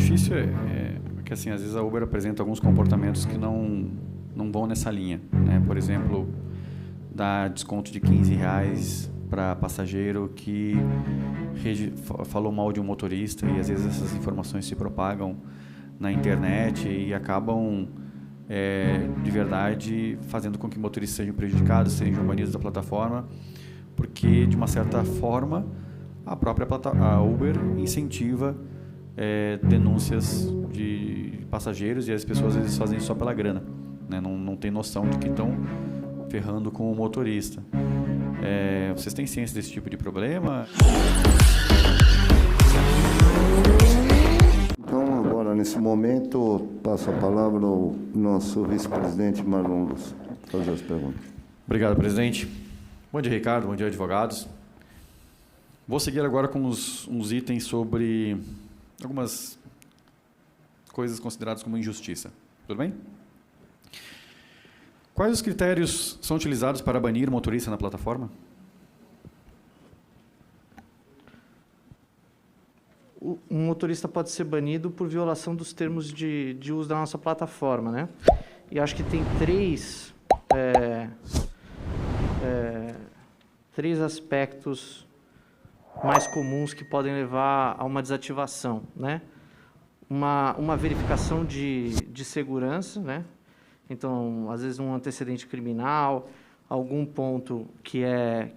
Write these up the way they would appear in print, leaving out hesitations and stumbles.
difícil é que, assim, às vezes a Uber apresenta alguns comportamentos que não vão nessa linha, né? Por exemplo, dar desconto de R$ 15 para passageiro que falou mal de um motorista, e às vezes essas informações se propagam na internet e acabam, de verdade, fazendo com que motoristas sejam prejudicados, sejam banidos da plataforma, porque, de uma certa forma, a própria a Uber incentiva denúncias de passageiros, e as pessoas às vezes fazem isso só pela grana, né? Não tem noção de que estão ferrando com o motorista. Vocês têm ciência desse tipo de problema? Então, agora, nesse momento, passo a palavra ao nosso vice-presidente Marlon Luz para fazer as perguntas. Obrigado, presidente. Bom dia, Ricardo. Bom dia, advogados. Vou seguir agora com uns itens sobre algumas coisas consideradas como injustiça. Tudo bem? Quais os critérios são utilizados para banir motorista na plataforma? Um motorista pode ser banido por violação dos termos de uso da nossa plataforma, né? E acho que tem três aspectos mais comuns que podem levar a uma desativação, né? Uma verificação de segurança, né? Então, às vezes, um antecedente criminal, algum ponto que é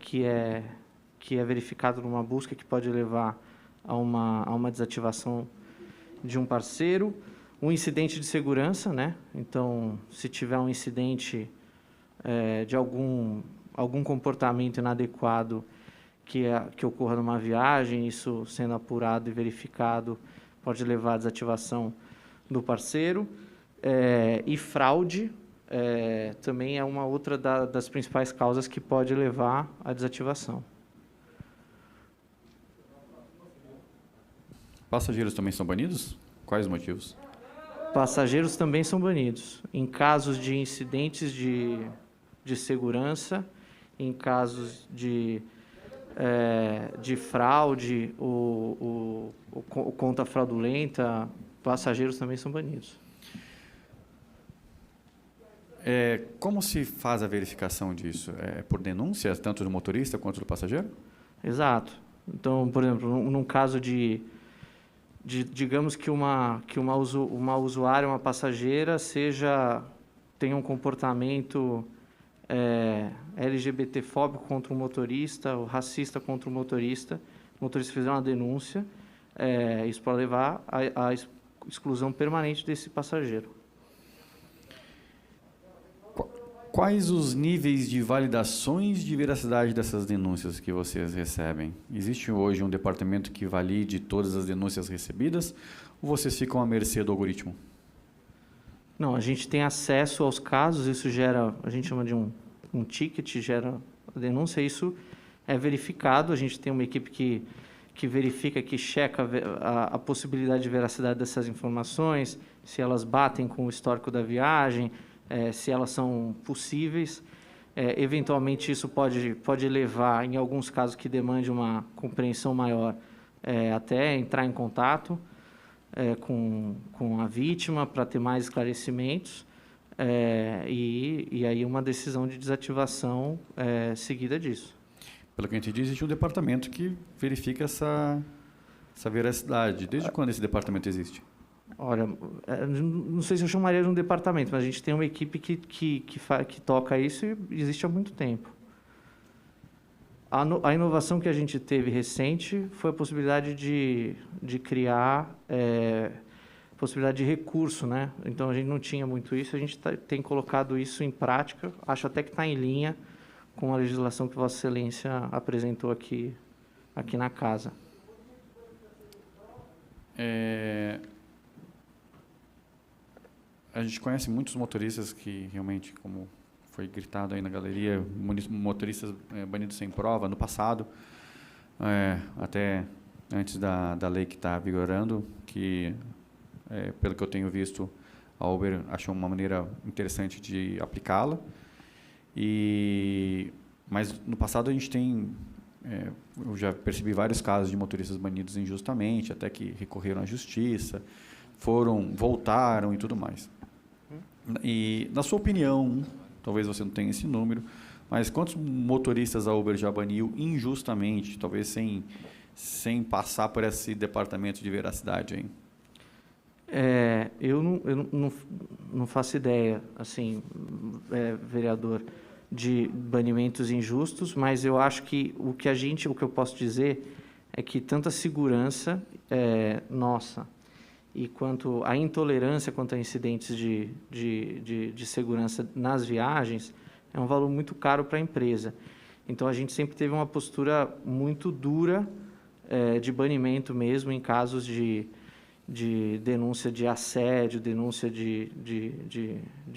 verificado numa busca que pode levar a uma desativação de um parceiro. Um incidente de segurança, né? Então, se tiver um incidente de algum comportamento inadequado que ocorra numa viagem, isso sendo apurado e verificado, pode levar à desativação do parceiro. E fraude também é uma outra das principais causas que pode levar à desativação. Passageiros também são banidos? Quais os motivos? Passageiros também são banidos. Em casos de incidentes de segurança, em casos de fraude ou conta fraudulenta, passageiros também são banidos. Como se faz a verificação disso? Por denúncia, tanto do motorista quanto do passageiro? Exato. Então, por exemplo, num caso digamos que uma usuária, uma passageira, tenha um comportamento LGBTfóbico contra o motorista, ou racista contra o motorista fizer uma denúncia, isso pode levar à exclusão permanente desse passageiro. Quais os níveis de validações de veracidade dessas denúncias que vocês recebem? Existe hoje um departamento que valide todas as denúncias recebidas, ou vocês ficam à mercê do algoritmo? Não, a gente tem acesso aos casos, isso gera, a gente chama de um ticket, gera a denúncia, isso é verificado, a gente tem uma equipe que verifica, que checa a possibilidade de veracidade dessas informações, se elas batem com o histórico da viagem, se elas são possíveis. Eventualmente, isso pode levar, em alguns casos que demande uma compreensão maior, até entrar em contato com a vítima para ter mais esclarecimentos, e aí uma decisão de desativação seguida disso. Pelo que eu entendi, existe um departamento que verifica essa veracidade. Desde quando esse departamento existe? Olha, não sei se eu chamaria de um departamento, mas a gente tem uma equipe que toca isso e existe há muito tempo. A inovação que a gente teve recente foi a possibilidade de criar possibilidade de recurso, né? Então, a gente não tinha muito isso, a gente tem colocado isso em prática, acho até que está em linha com a legislação que Vossa Excelência apresentou aqui na Casa. A gente conhece muitos motoristas que realmente, como foi gritado aí na galeria, motoristas banidos sem prova no passado, até antes da lei que está vigorando, que, pelo que eu tenho visto, a Uber achou uma maneira interessante de aplicá-la. Mas no passado a gente tem, eu já percebi vários casos de motoristas banidos injustamente, até que recorreram à justiça. voltaram e tudo mais. E, na sua opinião, talvez você não tenha esse número, mas quantos motoristas a Uber já baniu injustamente, talvez sem passar por esse departamento de veracidade aí? Eu não faço ideia, assim, vereador, de banimentos injustos, mas eu acho que o que eu posso dizer é que tanto a segurança nossa e quanto a intolerância quanto a incidentes de segurança nas viagens é um valor muito caro para a empresa. Então, a gente sempre teve uma postura muito dura de banimento mesmo em casos de denúncia de assédio, denúncia de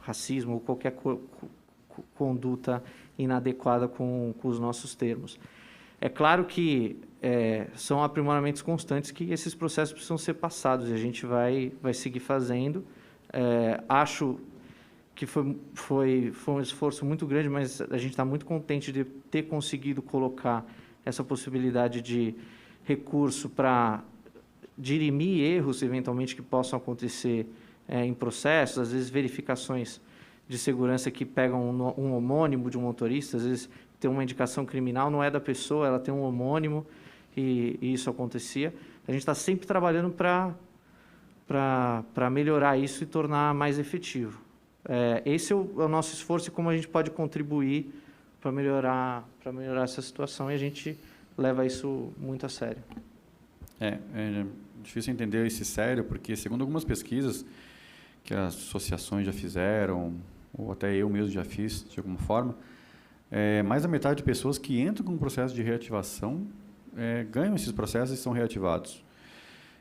racismo ou qualquer conduta inadequada com os nossos termos. É claro que são aprimoramentos constantes que esses processos precisam ser passados e a gente vai seguir fazendo. Acho que foi um esforço muito grande, mas a gente está muito contente de ter conseguido colocar essa possibilidade de recurso para dirimir erros, eventualmente, que possam acontecer em processos, às vezes verificações de segurança que pegam um homônimo de um motorista, às vezes tem uma indicação criminal, não é da pessoa, ela tem um homônimo e isso acontecia. A gente está sempre trabalhando para melhorar isso e tornar mais efetivo. Esse é o nosso esforço e como a gente pode contribuir para melhorar essa situação, e a gente leva isso muito a sério. É difícil entender esse sério, porque segundo algumas pesquisas que as associações já fizeram, ou até eu mesmo já fiz de alguma forma, mais da metade de pessoas que entram com o processo de reativação ganham esses processos e são reativados.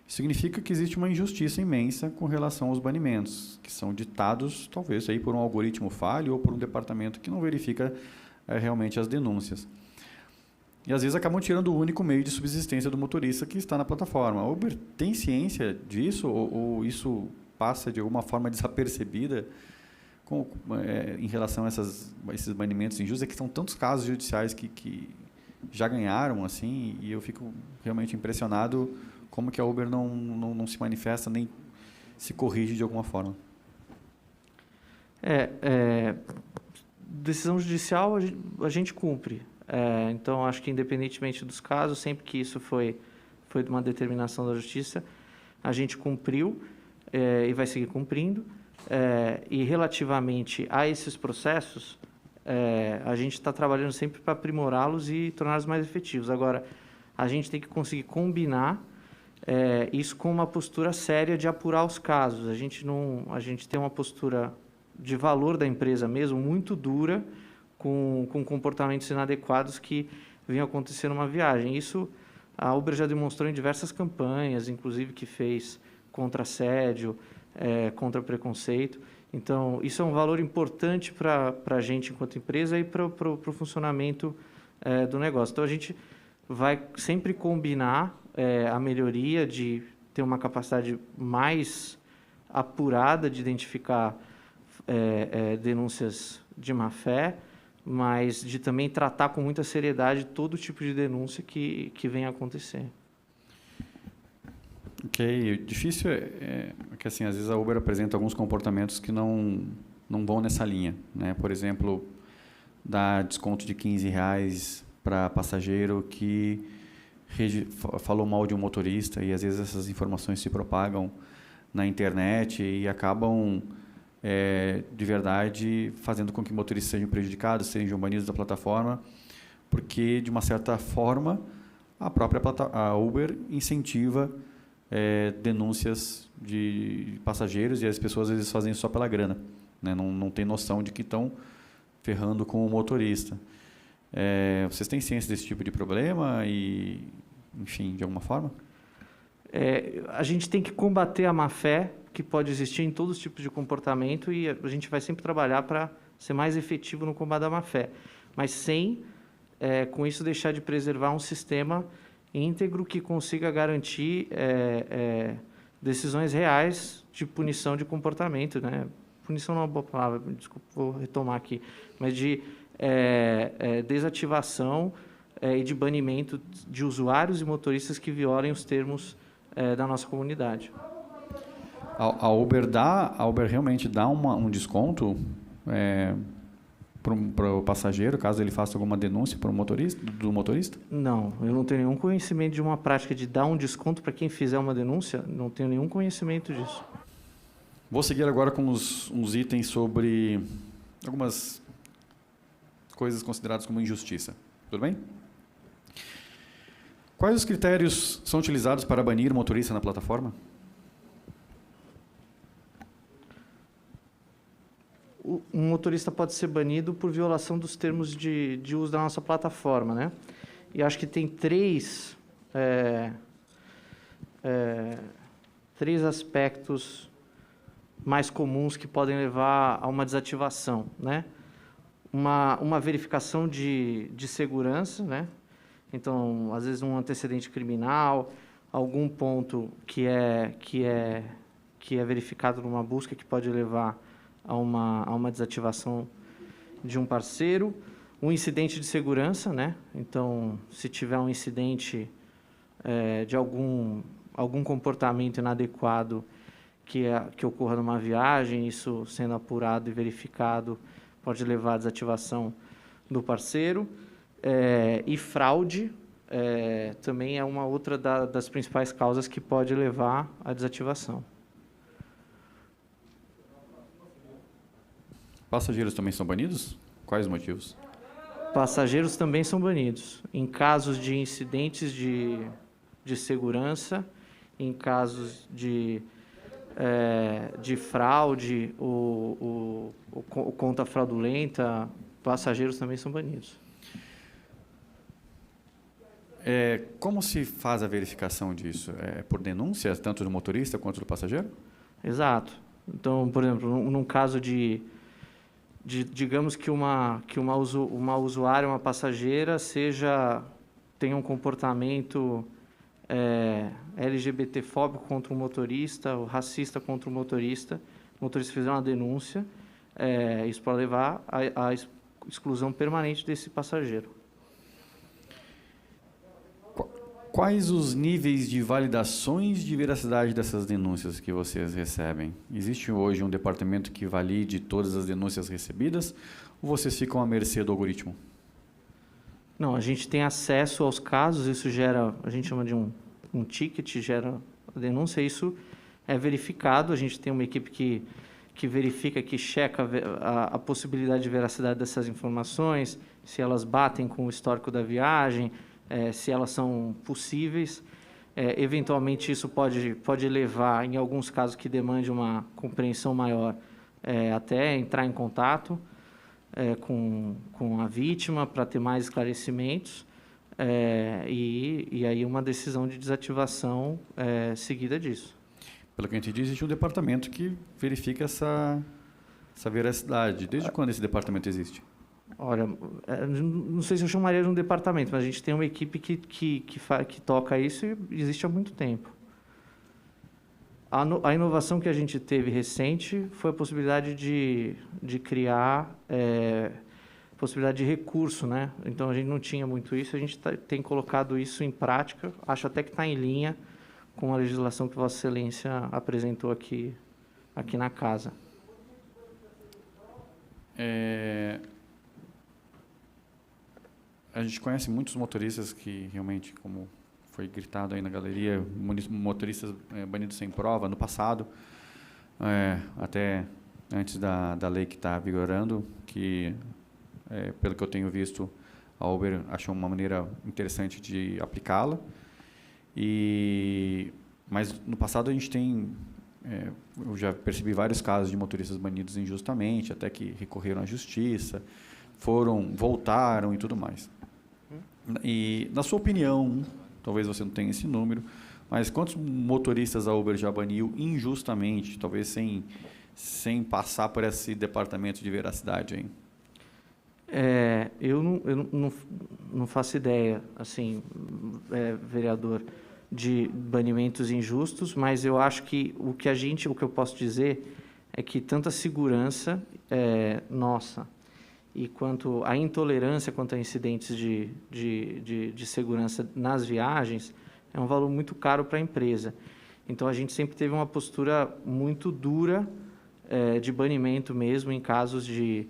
Significa que existe uma injustiça imensa com relação aos banimentos, que são ditados, talvez, aí por um algoritmo falho ou por um departamento que não verifica realmente as denúncias. E, às vezes, acabam tirando o único meio de subsistência do motorista que está na plataforma. A Uber tem ciência disso ou isso passa, de alguma forma, desapercebida em relação a esses banimentos injustos? É que são tantos casos judiciais que já ganharam, assim, e eu fico realmente impressionado como que a Uber não se manifesta nem se corrige de alguma forma. Decisão judicial a gente cumpre. Então, acho que independentemente dos casos, sempre que isso foi de uma determinação da justiça, a gente cumpriu e vai seguir cumprindo. E relativamente a esses processos, a gente está trabalhando sempre para aprimorá-los e torná-los mais efetivos. Agora, a gente tem que conseguir combinar isso com uma postura séria de apurar os casos. A gente tem uma postura de valor da empresa mesmo, muito dura, com comportamentos inadequados que vinham acontecer numa viagem. Isso a Uber já demonstrou em diversas campanhas, inclusive que fez contra assédio, contra preconceito. Então, isso é um valor importante para a gente enquanto empresa e para o funcionamento do negócio. Então, a gente vai sempre combinar a melhoria de ter uma capacidade mais apurada de identificar denúncias de má-fé, mas de também tratar com muita seriedade todo tipo de denúncia que venha a acontecer. Ok, difícil que assim, às vezes a Uber apresenta alguns comportamentos que não vão nessa linha, né? Por exemplo, dar desconto de R$15 para passageiro que falou mal de um motorista, e às vezes essas informações se propagam na internet e acabam de verdade fazendo com que motoristas sejam prejudicados, sejam banidos da plataforma, porque de uma certa forma a Uber incentiva denúncias de passageiros, e as pessoas às vezes fazem isso só pela grana, né? Não tem noção de que estão ferrando com o motorista. Vocês têm ciência desse tipo de problema e, enfim, de alguma forma? A gente tem que combater a má-fé que pode existir em todos os tipos de comportamento, e a gente vai sempre trabalhar para ser mais efetivo no combate à má-fé, mas sem, com isso, deixar de preservar um sistema íntegro que consiga garantir decisões reais de punição de comportamento, né? Punição não é uma boa palavra, desculpa, vou retomar aqui, mas de desativação e de banimento de usuários e motoristas que violem os termos da nossa comunidade. A Uber realmente dá um desconto para o passageiro, caso ele faça alguma denúncia para do motorista? Não, eu não tenho nenhum conhecimento de uma prática de dar um desconto para quem fizer uma denúncia. Não tenho nenhum conhecimento disso. Vou seguir agora com uns itens sobre algumas coisas consideradas como injustiça. Tudo bem? Quais os critérios são utilizados para banir motorista na plataforma? Um motorista pode ser banido por violação dos termos de uso da nossa plataforma, né? E acho que tem três aspectos mais comuns que podem levar a uma desativação, né? Uma verificação de segurança, né? Então, às vezes um antecedente criminal, algum ponto que é verificado numa busca que pode levar a uma desativação de um parceiro, um incidente de segurança, né? Então, se tiver um incidente de algum comportamento inadequado que ocorra numa viagem, isso sendo apurado e verificado, pode levar à desativação do parceiro. E fraude também é uma outra das principais causas que pode levar à desativação. Passageiros também são banidos? Quais os motivos? Passageiros também são banidos. Em casos de incidentes de segurança, em casos de fraude ou conta fraudulenta, passageiros também são banidos. Como se faz a verificação disso? É por denúncia, tanto do motorista quanto do passageiro? Exato. Então, por exemplo, num caso digamos que uma usuária, uma passageira, tenha um comportamento LGBTfóbico contra um motorista, ou racista contra o motorista fizer uma denúncia, isso pode levar à exclusão permanente desse passageiro. Quais os níveis de validações de veracidade dessas denúncias que vocês recebem? Existe hoje um departamento que valide todas as denúncias recebidas ou vocês ficam à mercê do algoritmo? Não, a gente tem acesso aos casos, isso gera, a gente chama de um ticket, gera a denúncia, isso é verificado, a gente tem uma equipe que verifica, que checa a possibilidade de veracidade dessas informações, se elas batem com o histórico da viagem, se elas são possíveis. Eventualmente, isso pode levar, em alguns casos que demande uma compreensão maior, até entrar em contato com a vítima para ter mais esclarecimentos, e aí uma decisão de desativação seguida disso. Pelo que eu entendi, existe um departamento que verifica essa veracidade. Desde quando esse departamento existe? Olha, não sei se eu chamaria de um departamento, mas a gente tem uma equipe que toca isso e existe há muito tempo. A inovação que a gente teve recente foi a possibilidade de criar possibilidade de recurso, né? Então, a gente não tinha muito isso, a gente tem colocado isso em prática, acho até que está em linha com a legislação que Vossa Excelência apresentou aqui na casa. A gente conhece muitos motoristas que realmente, como foi gritado aí na galeria, motoristas banidos sem prova no passado, até antes da lei que está vigorando, que, pelo que eu tenho visto, a Uber achou uma maneira interessante de aplicá-la. Mas no passado a gente tem, eu já percebi vários casos de motoristas banidos injustamente, até que recorreram à justiça, voltaram e tudo mais. E, na sua opinião, talvez você não tenha esse número, mas quantos motoristas a Uber já baniu injustamente, talvez sem passar por esse departamento de veracidade aí? Eu não faço ideia, assim, vereador, de banimentos injustos, mas eu acho que o que eu posso dizer é que tanto a segurança nossa e quanto a intolerância quanto a incidentes de segurança nas viagens é um valor muito caro para a empresa. Então, a gente sempre teve uma postura muito dura de banimento mesmo em casos de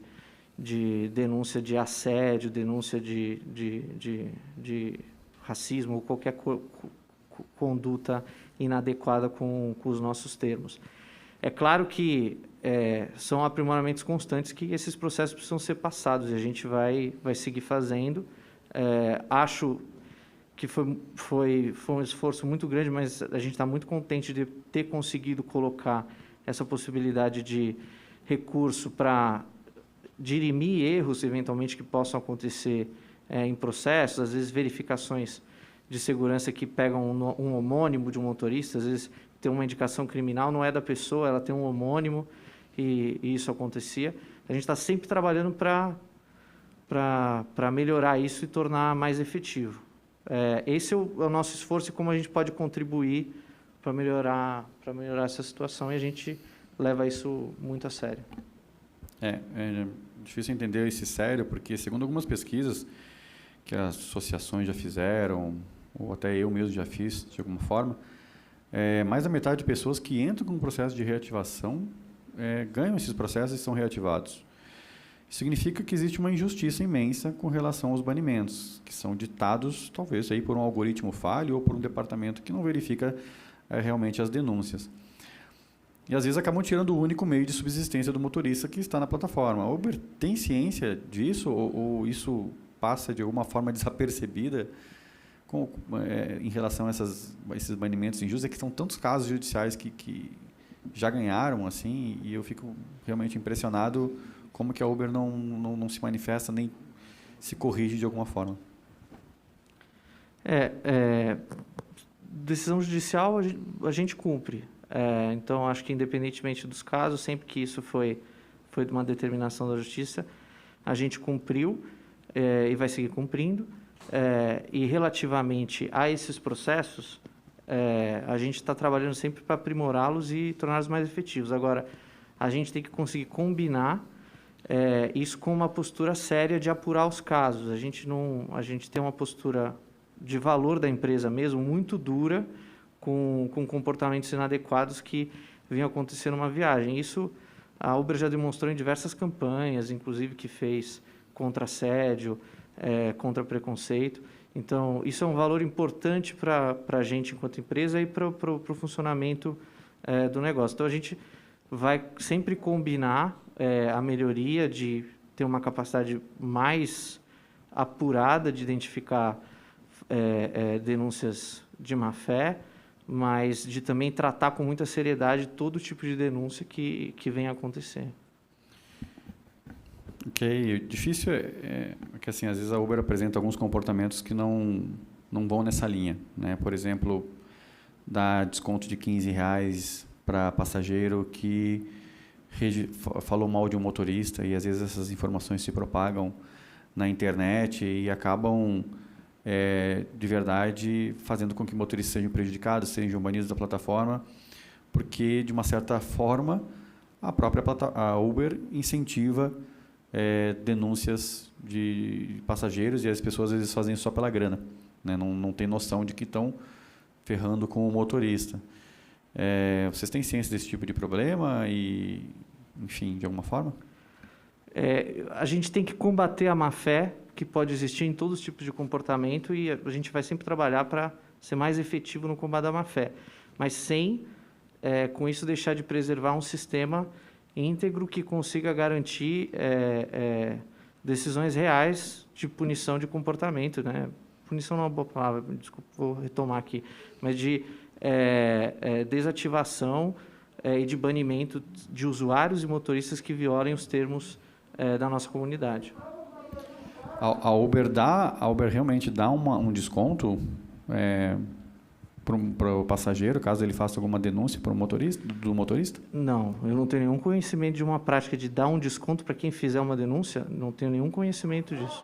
denúncia de assédio, denúncia de racismo ou qualquer conduta inadequada com os nossos termos. É claro que são aprimoramentos constantes que esses processos precisam ser passados e a gente vai seguir fazendo. Acho que foi um esforço muito grande, mas a gente está muito contente de ter conseguido colocar essa possibilidade de recurso para dirimir erros, eventualmente, que possam acontecer em processos, às vezes verificações de segurança que pegam um homônimo de um motorista, às vezes tem uma indicação criminal, não é da pessoa, ela tem um homônimo e isso acontecia. A gente está sempre trabalhando para melhorar isso e tornar mais efetivo. Esse é o nosso esforço e como a gente pode contribuir para melhorar essa situação, e a gente leva isso muito a sério. É difícil entender esse sério, porque segundo algumas pesquisas que as associações já fizeram, ou até eu mesmo já fiz de alguma forma, mais da metade de pessoas que entram com um processo de reativação ganham esses processos e são reativados. Isso significa que existe uma injustiça imensa com relação aos banimentos, que são ditados, talvez, aí por um algoritmo falho ou por um departamento que não verifica realmente as denúncias. E, às vezes, acabam tirando o único meio de subsistência do motorista que está na plataforma. A Uber tem ciência disso ou isso passa, de alguma forma, desapercebida em relação a esses banimentos injustos? É que são tantos casos judiciais que já ganharam, assim, e eu fico realmente impressionado como que a Uber não se manifesta nem se corrige de alguma forma. Decisão judicial a gente cumpre. Então, acho que independentemente dos casos, sempre que isso foi de uma determinação da justiça, a gente cumpriu e vai seguir cumprindo. E relativamente a esses processos, a gente está trabalhando sempre para aprimorá-los e torná-los mais efetivos. Agora, a gente tem que conseguir combinar isso com uma postura séria de apurar os casos. A gente tem uma postura de valor da empresa mesmo muito dura, com comportamentos inadequados que vinham acontecer numa viagem. Isso a Uber já demonstrou em diversas campanhas, inclusive que fez contra assédio, contra preconceito. Então, isso é um valor importante para a gente enquanto empresa e para o funcionamento do negócio. Então, a gente vai sempre combinar a melhoria de ter uma capacidade mais apurada de identificar denúncias de má-fé, mas de também tratar com muita seriedade todo tipo de denúncia que venha a acontecer. Ok, difícil que assim, às vezes a Uber apresenta alguns comportamentos que não vão nessa linha, né? Por exemplo, dar desconto de R$15 para passageiro que falou mal de um motorista, e às vezes essas informações se propagam na internet e acabam de verdade fazendo com que motoristas sejam prejudicados, sejam banidos da plataforma, porque de uma certa forma a Uber incentiva denúncias de passageiros, e as pessoas às vezes fazem isso só pela grana, né? Não tem noção de que estão ferrando com o motorista. Vocês têm ciência desse tipo de problema e, enfim, de alguma forma? A gente tem que combater a má-fé que pode existir em todos os tipos de comportamento, e a gente vai sempre trabalhar para ser mais efetivo no combate à má-fé, mas sem, com isso, deixar de preservar um sistema íntegro que consiga garantir decisões reais de punição de comportamento, né? Punição não é uma boa palavra, desculpa, vou retomar aqui, mas de desativação e de banimento de usuários e motoristas que violem os termos da nossa comunidade. A Uber realmente dá um desconto para o passageiro, caso ele faça alguma denúncia do motorista? Não, eu não tenho nenhum conhecimento de uma prática de dar um desconto para quem fizer uma denúncia, não tenho nenhum conhecimento disso.